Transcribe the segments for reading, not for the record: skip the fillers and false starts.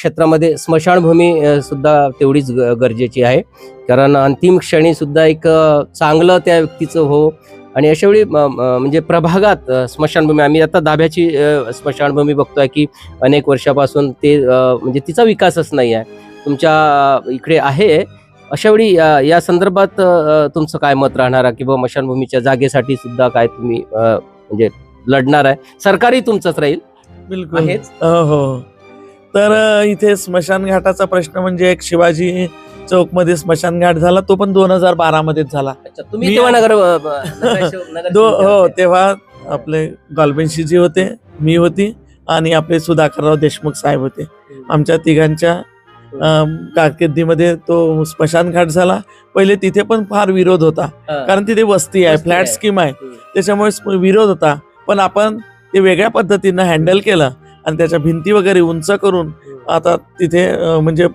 क्षेत्रामध्ये स्मशानभूमी सुद्धा तेवढीच गरजेची आहे. कारण अंतिम क्षणी सुद्धा एक चांगलं त्या व्यक्तीचं हो. आणि अशा वेळी म्हणजे प्रभागात स्मशानभूमी, आम्ही आता दाभ्याची स्मशानभूमी बघतोय की अनेक वर्षापासून ते म्हणजे तिचा विकासच नाही आहे, तुमच्या इकडे आहे. अशा वेळी या संदर्भात तुमचं काय मत राहणार आहे, किंवा स्मशानभूमीच्या जागेसाठी सुद्धा काय तुम्ही म्हणजे लढणार आहे? सरकारही तुमचंच राहील? बिलकुल हो. तर इथे स्मशान घाटाचा प्रश्न म्हणजे एक शिवाजी चौक मध्ये स्मशान घाट झाला, तो पण 2012 मध्येच झाला. तुम्ही तेव्हा हो, तेव्हा आपले गालबेनशीजी होते, मी होती आणि आपले सुधाकरराव देशमुख साहेब होते. आमच्या तिघांच्या कारकिर्दीमध्ये तो स्मशान घाट झाला. पहिले तिथे पण फार विरोध होता, कारण तिथे वस्ती आहे, फ्लॅट स्कीम आहे, त्याच्यामुळे विरोध होता. पण आपण ते वेगळ्या पद्धतीनं हँडल केलं आणि त्याच्या भिंती वगैरे उंच करून आता तिथे म्हणजे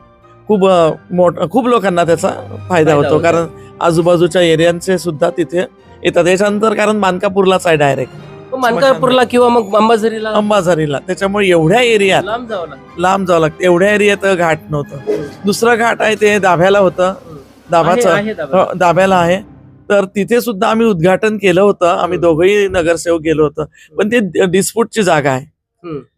खूप लोकांना त्याचा फायदा होतो, कारण आजूबाजूच्या एरियांचे सुद्धा तिथे येतात. त्याच्यानंतर कारण मानकापूरलाच आहे डायरेक्ट, मानकापूरला किंवा मग अंबाझरीला, त्याच्यामुळे एवढ्या एरियात लांब जावं लागतं. एवढ्या एरियात घाट नव्हतं. दुसरं घाट आहे ते दाभ्याला होतं, दाभ्याला आहे. तर तिथे सुद्धा आम्ही उद्घाटन केलं होतं, आम्ही दोघंही नगरसेवक गेलो होतो. पण ते डिस्प्यूटची जागा आहे.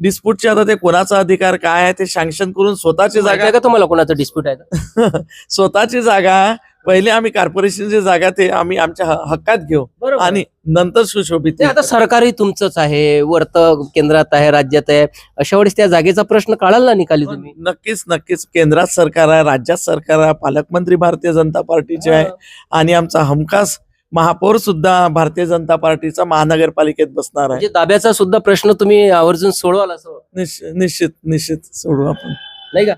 डिस्प्यूटची आता ते कोणाचा अधिकार काय आहे ते सँक्शन करून स्वतःची जागा का तुम्हाला कोणाचं डिस्प्यूट आहे? स्वतःची जागा पहिले आम्ही कॉर्पोरेशनची जागा ते आम्ही आमच्या हक्कात घेऊ आणि नंतर सुशोभित. आता सरकारही तुमचंच आहे, वर्त केंद्रात आहे, राज्यात आहे. अशा वेळेस त्या जागेचा प्रश्न काढायला निकाली तुम्ही? नक्कीच केंद्रात सरकार आहे, राज्यात सरकार आहे, पालकमंत्री भारतीय जनता पार्टीचे आहे आणि आमचा हमखास महापौर सुद्धा भारतीय जनता पार्टीचा महानगरपालिकेत बसणार आहे. म्हणजे दाब्याचा सुद्धा प्रश्न तुम्ही आवर्जून सोडवाल असं? निश्चित सोडू आपण, नाही का?